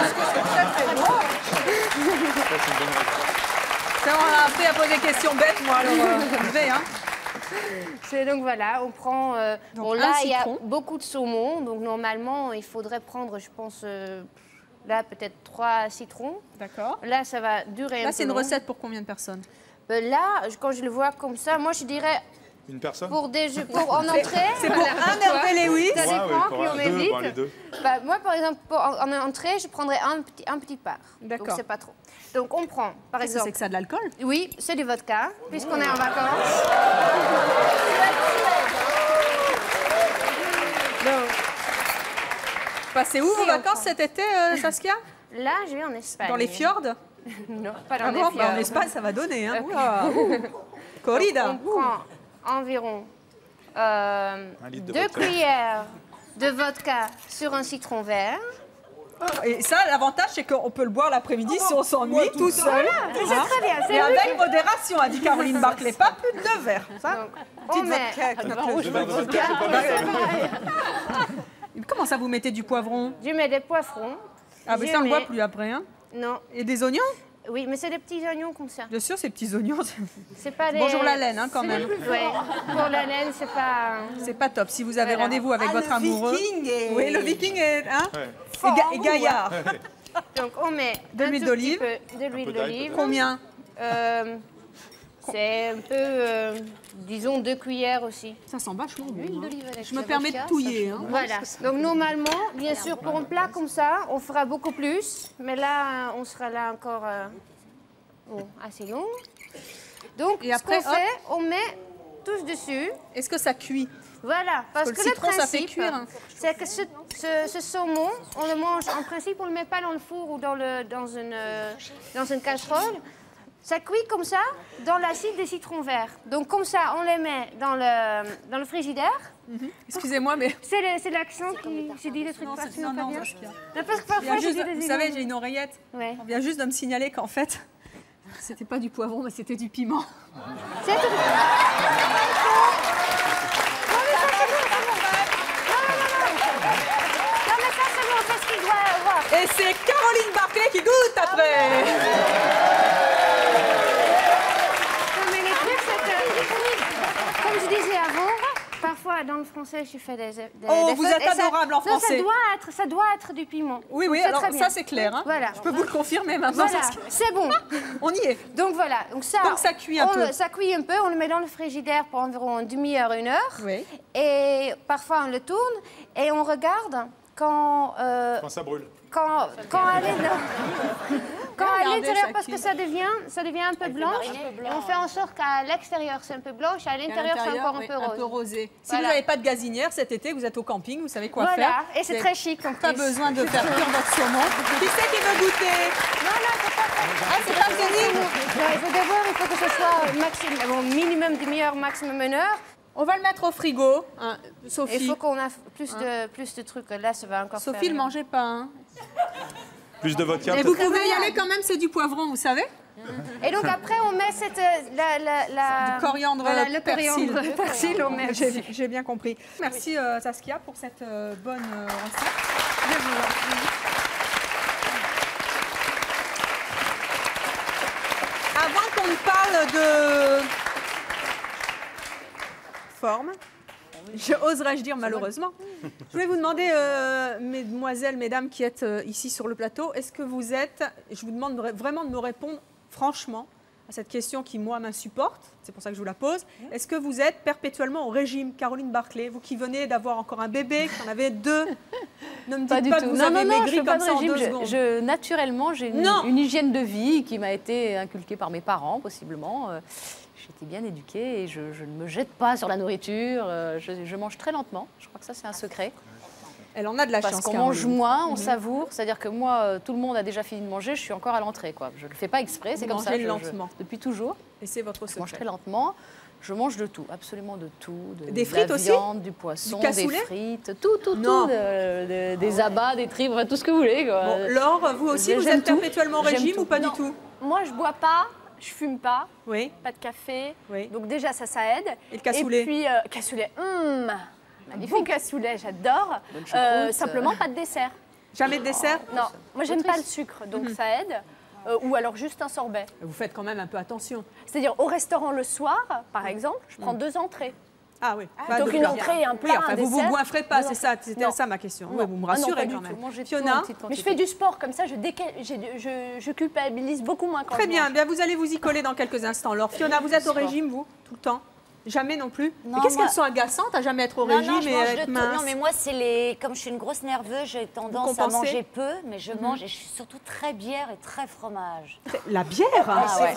Ça, on a appris à poser des questions bêtes, moi, alors je vais, hein. C'est donc voilà, on prend. Donc, Bon, un là, il y a citron. beaucoup de saumon, donc normalement, il faudrait prendre, je pense, là, peut-être 3 citrons. D'accord. Là, ça va durer un Là, peu c'est une long. recette pour combien de personnes? Là, quand je le vois comme ça, moi, je dirais Une personne pour en entrée. C'est pour un Hervé Lewis. Ça dépend, Ouais, puis on met deux, vite. bon, les deux. Bah, moi, par exemple, en entrée, je prendrais un petit part. D'accord. Donc, c'est pas trop. Donc, on prend, par Qu'est-ce que c'est exemple... que ça, de l'alcool? Oui, c'est du vodka, puisqu'on est en vacances. Donc, Passez où Si, vos on vacances prend. cet été, Saskia? là, je vais en Espagne. Dans les fjords? Non, pas dans Ah les bon, fjords. bah, en Espagne, ça va donner. Hein. Oula. Corrida. On prend environ litre de 2 vodka. cuillères de vodka sur un citron vert. Et ça, l'avantage, c'est qu'on peut le boire l'après-midi si on s'ennuie tout seul. C'est très bien, c'est Et vrai. avec modération, a dit Caroline Barclay. Pas plus de 2 verres. Ça. Donc, on met... Deux verres de vodka, c'est pas mal. Comment ça, vous mettez du poivron? Je mets des poivrons. Ah, mais Je ça, on le voit mets- plus après. Hein. Non, Et des oignons? oui, mais c'est des petits oignons comme ça. Bien sûr, ces petits oignons. C'est pas des... Bonjour la laine, hein, quand même. Ouais, pour la laine, c'est pas... C'est pas top. Si vous avez Voilà. rendez-vous avec votre amoureux. Viking est... Oui, le viking est. Hein, Ouais. et gaillard. Donc, on met De un l'huile tout d'olive. petit peu de l'huile Un peu d'ail, d'olive. Combien? C'est un peu, disons, 2 cuillères aussi. Ça sent vachement bon. hein. d'olive avec Je me la permets vodka, de touiller. Hein. Voilà. Donc, normalement, bien sûr, pour un plat comme ça, on fera beaucoup plus. Mais là, on sera là encore assez long. Donc, Et après, ce qu'on fait, on met tous dessus. Est-ce que ça cuit? Voilà, parce que que le le citron, ça fait principe, cuire, hein. c'est que ce saumon, on le mange, en principe, on ne le met pas dans le four ou dans une casserole. Ça cuit comme ça, dans l'acide des citrons verts. Donc comme ça, on les met dans le frigidaire. Excusez-moi, mais. C'est l'accent qui... J'ai dit des trucs Non, pas c'est- non, non, bien. Saskia. Non, parce que Il y a parfois, je juste- dis des vous savez, énormes- j'ai une oreillette. Ouais. On vient juste de me signaler qu'en fait, c'était pas du poivron, mais c'était du piment. C'est tout. Non, mais ça, c'est bon, c'est ce qu'il doit avoir. Et c'est Caroline Barclay qui goûte après. Non, mais le truc, c'est que, comme je disais avant, parfois dans le français, je fais des Oh, des vous fautes, êtes et ça- adorable en non, français. Ça doit être du piment. Oui, Donc, oui, c'est alors très bien. ça c'est clair. Hein. Voilà. Je peux vous le confirmer maintenant. Voilà, Saskia. c'est bon. On y est. Donc voilà, donc ça cuit un peu. Ça cuit un peu, on le met dans le frigidaire pour environ une demi-heure, 1 heure. Oui. Et parfois on le tourne et on regarde quand Quand ça brûle. quand elle est dans- quand à Regardez, l'intérieur, parce que Jackie. ça devient un peu blanche. Et on fait en sorte qu'à l'extérieur c'est un peu blanche, à l'intérieur c'est encore oui, un peu rose. rosé. Si Voilà. vous n'avez pas de gazinière cet été, vous êtes au camping, vous savez quoi Voilà, faire. et c'est Vous très avez chic en Pas plus. besoin de faire cuire votre saumon. Qui c'est qui veut goûter? Ah, c'est pas fini. Non, il faut d'abord, il faut que ce soit minimum demi-heure, maximum 1 heure. On va le mettre au frigo. Hein, Il Sophie, faut qu'on a plus de trucs. Là, ça va encore Sophie, faire. ne mangez pas. Hein. Plus de vodka. Et vous peut-être. pouvez y aller quand même, c'est du poivron, vous savez. Et donc après, on met Du coriandre, voilà, le persil. coriandre, persil, on met aussi. J'ai bien compris. Merci Saskia pour cette bonne recette. Avant qu'on ne parle de forme, oserais-je dire malheureusement, je voulais vous demander, mesdemoiselles, mesdames qui êtes ici sur le plateau, est-ce que vous êtes, je vous demande vraiment de me répondre franchement à cette question qui, moi, m'insupporte, c'est pour ça que je vous la pose, est-ce que vous êtes perpétuellement au régime, Caroline Barclay, vous qui venez d'avoir encore un bébé, qui en avez 2, Ne me Pas dites du pas tout. que vous Non, avez non, non, je maigri fais pas comme de ça en régime. 2 secondes. Naturellement, j'ai Non. une hygiène de vie qui m'a été inculquée par mes parents, possiblement. J'ai été bien éduquée et je ne me jette pas sur la nourriture. Je mange très lentement. Je crois que ça, c'est un secret. Elle en a de la Parce chance. qu'on Caroline. mange moins, on savoure. C'est-à-dire que moi, tout le monde a déjà fini de manger, je suis encore à l'entrée, quoi. Je ne le fais pas exprès, c'est Vous comme ça. mangez lentement. Depuis toujours, Et c'est votre je mange secret. très lentement. Je mange de tout, absolument de tout. Des de frites la aussi viande, du poisson, Du des cassoulet frites, tout, Non. des abats, des tripes, enfin, tout ce que vous voulez, quoi. Bon, Laure, vous aussi, vous J'aime êtes tout. perpétuellement au J'aime régime tout. ou pas Non. du tout? Moi, je bois pas, je fume pas, Oui. pas de café. Oui. Donc déjà, ça aide. Et le cassoulet? Et puis, cassoulet, magnifique cassoulet, j'adore. Bonne choucroute. Simplement, pas de dessert. Jamais de dessert? Non, moi, j'aime pas le sucre, donc ça aide. Ou alors juste un sorbet. Vous faites quand même un peu attention. C'est-à-dire, au restaurant le soir, par exemple, je prends 2 entrées. Ah oui. Pas donc de une plat. entrée, un plat, Oui, enfin, un vous vous dessert. goinfrez pas, Non. c'est ça, c'était Non. ça ma question. Non. Ouais, vous me Ah non, rassurez pas du quand tout. même. Manger tout en Fiona, petite Mais quantité. je fais du sport, comme ça, je culpabilise beaucoup moins quand très je bien. mange. Bien, vous allez vous y coller dans quelques instants. Alors, Fiona, vous êtes au régime, vous, tout le temps? Jamais non plus? Non, Mais qu'est-ce moi- qu'elles sont agaçantes à jamais être au Non, régime non, je et mange être de tout. mince? Non, mais moi, c'est les. Comme je suis une grosse nerveuse, j'ai tendance à compensez manger peu, mais je mange et je suis surtout très bière et très fromage. La bière? Ah ouais.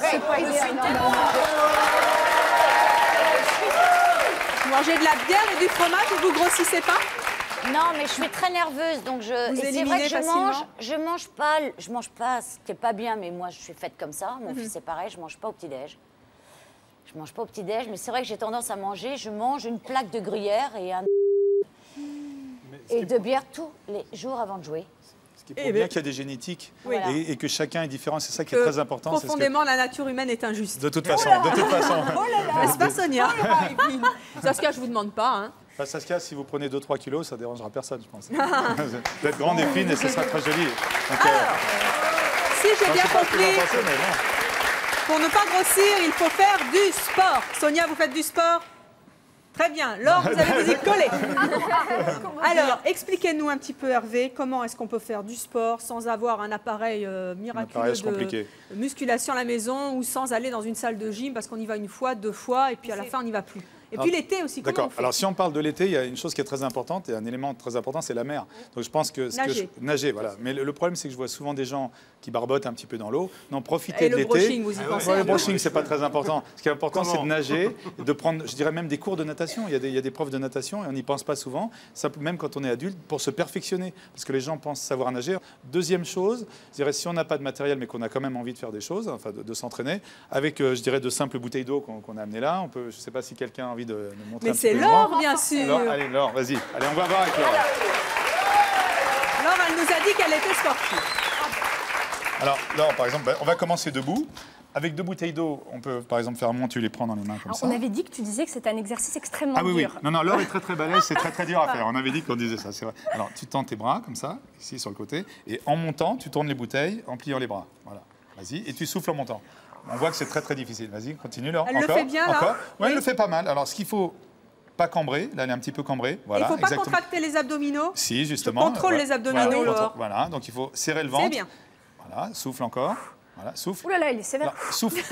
Vous mangez de la bière et du fromage et vous grossissez pas? Non, mais je suis très nerveuse, donc je. Vous Et c'est éliminez vrai que facilement je mange pas ce qui est pas bien, mais moi, je suis faite comme ça. Mon fils, c'est pareil, je mange pas au petit-déj. Je mange pas au petit-déj, mais c'est vrai que j'ai tendance à manger. Je mange une plaque de gruyère et de bière tous les jours avant de jouer. Ce qui prouve bien bien qu'il y a des génétiques Oui. et que chacun est différent. C'est ça qui est très important. c'est ce que- Profondément, la nature humaine est injuste. De toute façon, de toute façon. N'est-ce pas, Sonia? Saskia, je vous demande pas. Hein. Bah, Saskia, si vous prenez 2-3 kilos, ça ne dérangera personne, je pense. Vous êtes grande et fine et ce sera très joli. Donc, Si j'ai je bien sais pas ce que vous en compris, pensez, mais bon. pour ne pas grossir, il faut faire du sport. Sonia, vous faites du sport? Très bien. Laure, vous allez vous y coller. Alors, expliquez-nous un petit peu, Hervé, comment est-ce qu'on peut faire du sport sans avoir un appareil miraculeux appareil compliqué. de musculation à la maison ou sans aller dans une salle de gym parce qu'on y va une fois, 2 fois et puis à la fin, on n'y va plus. Et puis l'été aussi, comment on D'accord. fait? Alors, si on parle de l'été, il y a une chose qui est très importante et un élément très important, c'est la mer. Donc, je pense que. Nager, voilà. Mais le problème, c'est que je vois souvent des gens qui barbotent un petit peu dans l'eau. Non, profitez Et de le l'été. brushing, vous y pensez? Ouais, le un peu? brushing, c'est pas très important. Ce qui est important, c'est de nager, de prendre, je dirais même des cours de natation. Il y a des profs de natation et on n'y pense pas souvent. Ça, même quand on est adulte, pour se perfectionner, parce que les gens pensent savoir nager. Deuxième chose, je dirais, si on n'a pas de matériel, mais qu'on a quand même envie de faire des choses, enfin de s'entraîner, avec, je dirais, de simples bouteilles d'eau qu'on a amenées là. On peut, je ne sais pas si quelqu'un a envie de montrer. Mais c'est Laure, bien sûr. Laure, allez, Laure, vas-y. Allez, on va voir avec Laure. Laure, elle nous a dit qu'elle était sportive. Alors, Laure, par exemple, on va commencer debout. Avec 2 bouteilles d'eau, on peut, par exemple, faire un tu les prends dans les mains comme ça. On avait dit que tu disais que c'était un exercice extrêmement Ah oui, oui. dur. Non, non, Laure est très, très balèze. C'est très, très dur à faire. On avait dit qu'on disait ça, c'est vrai. Alors, tu tends tes bras comme ça, ici, sur le côté. Et en montant, tu tournes les bouteilles en pliant les bras. Voilà. Vas-y. Et tu souffles en montant. On voit que c'est très, très difficile. Vas-y, continue, Laure. Elle le Encore, fait bien, là? encore. Ouais, Oui. elle le fait pas mal. Alors, ce qu'il faut... Pas cambré, là elle est un petit peu cambrée. Voilà, Il ne faut pas exactement. contracter les abdominaux? Si, justement. Je contrôle les abdominaux, Voilà, Laure. voilà, donc il faut serrer le ventre. C'est bien. Voilà, souffle encore. Voilà, souffle. Ouh là là, il est sévère. Alors, souffle.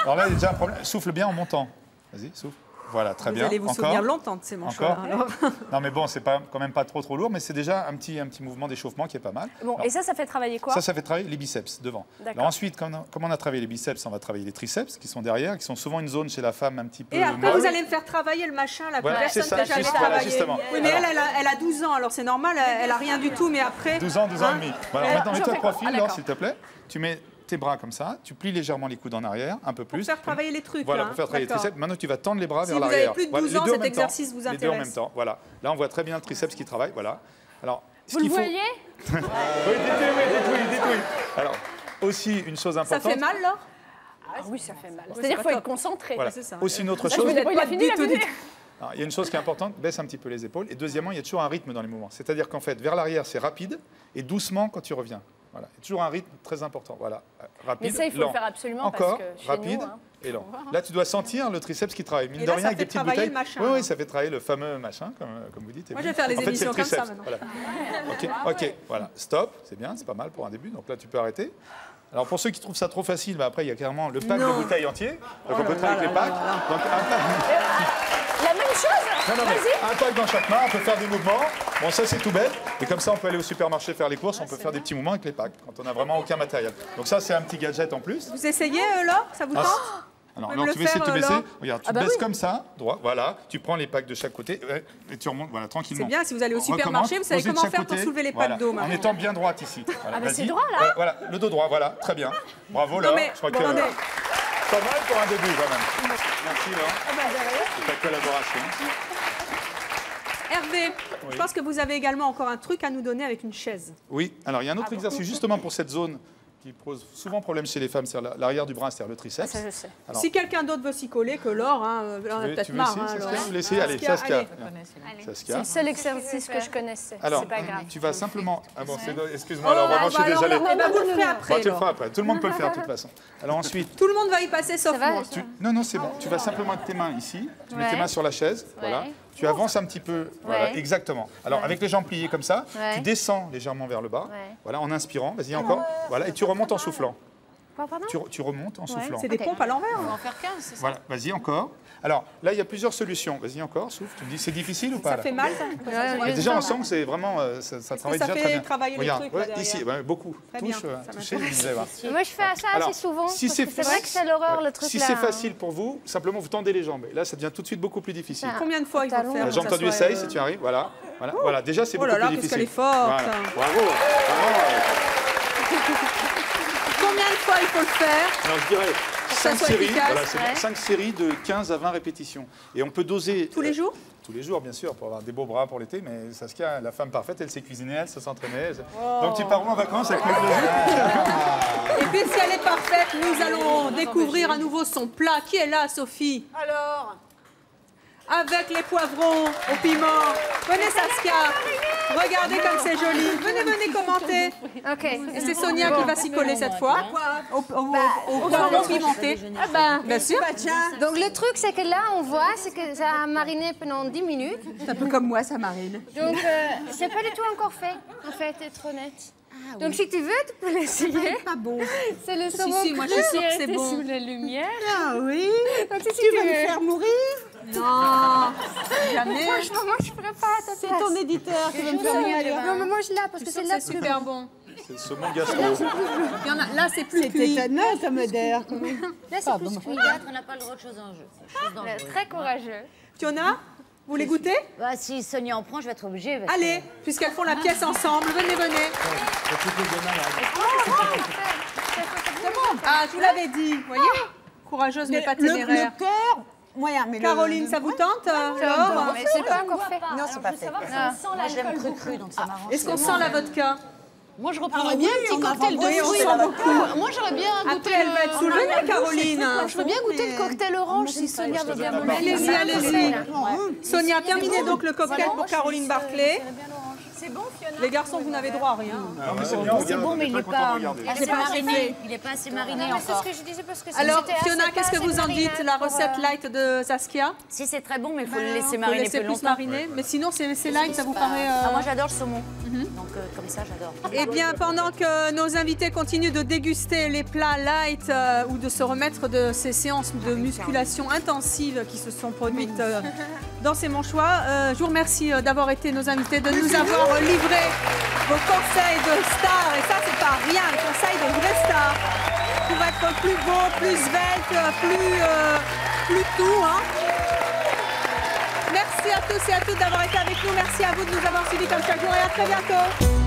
Alors là, il y a déjà un problème. Souffle bien en montant. Vas-y, souffle. Voilà, très Vous bien. allez vous encore. souvenir longtemps de ces manches-là. Encore. Non, mais bon, c'est pas, quand même pas trop lourd, mais c'est déjà un petit mouvement d'échauffement qui est pas mal. Bon, Alors, et ça fait travailler quoi? ça fait travailler les biceps devant. D'accord. Alors ensuite, comme on a travaillé les biceps, on va travailler les triceps qui sont derrière, qui sont souvent une zone chez la femme un petit peu. Et après, molle. vous allez me faire travailler le machin, la Voilà, personne c'est ça, que j'allais juste, voilà, travailler. justement. Oui, mais Alors- elle a 12 ans, alors c'est normal, elle a rien du tout, mais après... 12 ans et demi. Voilà, maintenant, j'en mets-toi de fais quoi? profil, Ah, Laure, d'accord. s'il te plaît. Tu mets tes bras comme ça, tu plies légèrement les coudes en arrière, un peu plus. Pour faire travailler les trucs, Voilà, là, pour faire travailler les d'accord. triceps. Maintenant, tu vas tendre les bras Si vers vous l'arrière. avez plus de Voilà, 12 les ans, deux en cet même temps. exercice vous Les deux en intéresse. même temps, voilà. Là, on voit très bien le triceps qui travaille, voilà. Alors, ce Vous le qu'il faut... voyez? Oui, dites-oui. Alors, aussi, une chose Ça importante... fait mal, Laure? Ah oui, ça fait mal. c'est C'est-à-dire pas qu'il faut top. être concentré. Voilà. c'est ça. Aussi, une autre Ça, je chose... me dis, il a fini, il a fini. Alors, il y a une chose qui est importante, baisse un petit peu les épaules. Et deuxièmement, il y a toujours un rythme dans les mouvements. C'est-à-dire qu'en fait, vers l'arrière, c'est rapide et doucement quand tu reviens. Voilà. Il y a toujours un rythme très important. Voilà. Rapide, Mais ça, il faut lent. le faire absolument Encore, parce que chez rapide nous, hein. et lent. Là, tu dois sentir le triceps qui travaille. Mine Et de là, rien, ça avec fait des petites travailler bouteilles. le machin, Oui, là. oui, ça fait travailler le fameux machin, comme vous dites. Moi, je vais faire les En fait, c'est émissions le comme ça, triceps. maintenant. Voilà. Ok, voilà. Stop, c'est bien, c'est pas mal pour un début. Donc là, tu peux arrêter. Alors pour ceux qui trouvent ça trop facile, bah, après il y a carrément le pack de bouteilles entier. Donc on peut travailler avec les packs. Donc, La même chose Non, mais un pack dans chaque main, on peut faire des mouvements. Bon, ça, c'est tout bête. Et comme ça, on peut aller au supermarché faire les courses, on peut faire des petits mouvements avec les packs quand on n'a vraiment aucun matériel. Donc ça, c'est un petit gadget en plus. Vous essayez, Laure? Ça vous tente? Alors, Vous pouvez tu me vas essayer de te le baisser. faire, Regarde, tu baisses comme ça, droit, voilà. Tu prends les packs de chaque côté et tu remontes, voilà, tranquillement. C'est bien, si vous allez au On supermarché, recommence, vous savez posez de comment chaque faire pour côté, soulever les voilà, packs d'eau. en étant bien droite ici. Voilà, bah, c'est vas-y. droit, là. Voilà, le dos droit, voilà, très bien. Bravo, Laure. mais Je crois bon, que attendez. pas mal pour un début, quand même. Merci, Laure. C'est ta collaboration. Hervé, je pense que vous avez également encore un truc à nous donner avec une chaise. Oui, alors il y a un autre exercice justement pour cette zone qui pose souvent problème chez les femmes, c'est l'arrière du bras, c'est-à-dire le triceps. Ça, je sais. Alors, Si quelqu'un d'autre veut s'y coller que Laure, hein, on a peut-être tu veux marre. essayer, hein, Saskia, Laure. vous voulez essayer? Allez, Saskia, Saskia. allez. C'est Saskia. le seul exercice que je connaissais. Alors, C'est pas grave. tu vas simplement... Ah bon, excuse-moi, alors vraiment, je suis alors, désolé. eh ben, vous le ferez Bon, après. tu le Laure. feras après, tout le monde peut le faire de toute façon. Alors ensuite, Tout le monde va y passer sauf va, moi. ça non, non, c'est bon. Tu vas simplement mettre tes mains ici, tu mets tes Ouais. mains sur la chaise, voilà. Tu avances un petit peu, voilà, Ouais. exactement. Alors avec les jambes pliées comme ça, Ouais. tu descends légèrement vers le bas, Ouais. voilà, en inspirant, vas-y encore, voilà, et tu remontes en soufflant. Quoi, pardon? Tu remontes en soufflant. C'est des pompes à l'envers. On va en faire 15, c'est ça? Voilà, vas-y encore. Alors là, il y a plusieurs solutions. Vas-y encore, souffle. Tu me dis, c'est difficile ou pas Ça là fait mal, ça? Mais déjà, on sent que c'est vraiment, ça travaille ça déjà fait très bien. travailler les Regarde, trucs, là, ouais, derrière. ici, ouais, beaucoup. Très bien, Touche, ça toucher, m'intéresse. je disais, voilà. Moi, je fais ça Alors, assez souvent. si parce que c'est vrai que c'est l'horreur, le truc Si là. c'est facile pour vous, simplement vous tendez les jambes. Et là, ça devient tout de suite beaucoup plus difficile. Combien de fois il faut Talon. faire La pour jambe que ça tendue, soit, essaye si tu arrives. Voilà. Voilà. Déjà, c'est Oh beaucoup là là, plus qu'est-ce difficile. qu'elle est forte. Voilà. Bravo. Vraiment, Combien de fois il faut le faire? alors, je dirais ça 5 soit séries. efficace. Voilà, c'est bon. 5 séries de 15 à 20 répétitions. Et on peut doser. Tous les jours? Tous les jours, bien sûr, pour avoir des beaux bras pour l'été. Mais Saskia, la femme parfaite, elle sait cuisiner, elle sait s'entraîner. Donc, tu pars où en vacances avec le plaisir? Et puis si elle est parfaite, nous allons découvrir à nouveau son plat. Qui est là, Sophie? Alors, Avec les poivrons au piment. Venez, Saskia. Regardez comme c'est joli. Venez commenter. Ok. Et c'est Sonia qui va s'y coller cette fois. Au poivron pimenté. Ah ben, Bien sûr. donc le truc, c'est que là, on voit, c'est que ça a mariné pendant 10 minutes. C'est un peu comme moi, ça marine. Donc, c'est pas du tout encore fait, en fait, être honnête. Donc, si tu veux, tu peux l'essayer. Pas bon. C'est le saumon si, moi, je suis cru sûre qui que a c'est été bon. sous la lumière. Ah oui. Donc, si tu veux me faire mourir? Non. Jamais. Franchement, moi, je ferais pas à ta place. C'est ton éditeur qui veut me faire mourir. Non, mais mange là, parce que c'est là C'est super bon. C'est le saumon gastro. Il y en a, là, c'est plus cuit. Là, c'est plus cuit. On n'a pas le droit de choses en jeu. Très courageux. Fiona, vous voulez goûter? Bah, si Sonia en prend, je vais être obligée. parce que- Allez, puisqu'elles font la pièce ensemble, venez. Ah, je vous l'avais dit, vous voyez? Courageuse mais pas téméraire. le cœur, moyen. Mais Caroline, ça vous tente, Laure? Mais c'est pas encore fait. Non, c'est pas fait. Moi, je l'aime cru, donc ça m'arrange. Est-ce qu'on sent la vodka? Moi, je reprendrais bien un petit cocktail de Oui, on fruits. sent beaucoup. Moi, j'aurais bien goûté Après, elle va être soulevée, Caroline. Moi, je veux bien goûter le cocktail orange si Sonia veut bien me mettre. Allez-y, allez-y. Sonia, terminez donc le cocktail pour Caroline Barclay. C'est bon, Fiona? Les garçons, vous n'avez droit à rien. Non, mais c'est bien, C'est regarde, bon, on mais est il très n'est content de pas regarder. assez mariné. Il n'est pas assez mariné C'est ce encore. que je disais parce que Alors, c'était Fiona, assez qu'est-ce que pas vous en assez dites, la marinade pour, recette light de Saskia? Si, c'est très bon, mais il faut le laisser Vous mariner laissez plus plus longtemps. mariner, mais sinon c'est light, ça vous paraît... Ah, moi, j'adore le saumon. Donc, comme ça, j'adore. Eh bien, pendant que nos invités continuent de déguster les plats light ou de se remettre de ces séances de musculation intensive qui se sont produites dans ces Manchois, je vous remercie d'avoir été nos invités, de nous avoir livré vos conseils de stars. Et ça, c'est pas rien, les conseils de vraies stars. Pour être plus beau, plus svelte, plus tout. Hein. Merci à tous et à toutes d'avoir été avec nous. Merci à vous de nous avoir suivis comme chaque jour et à très bientôt.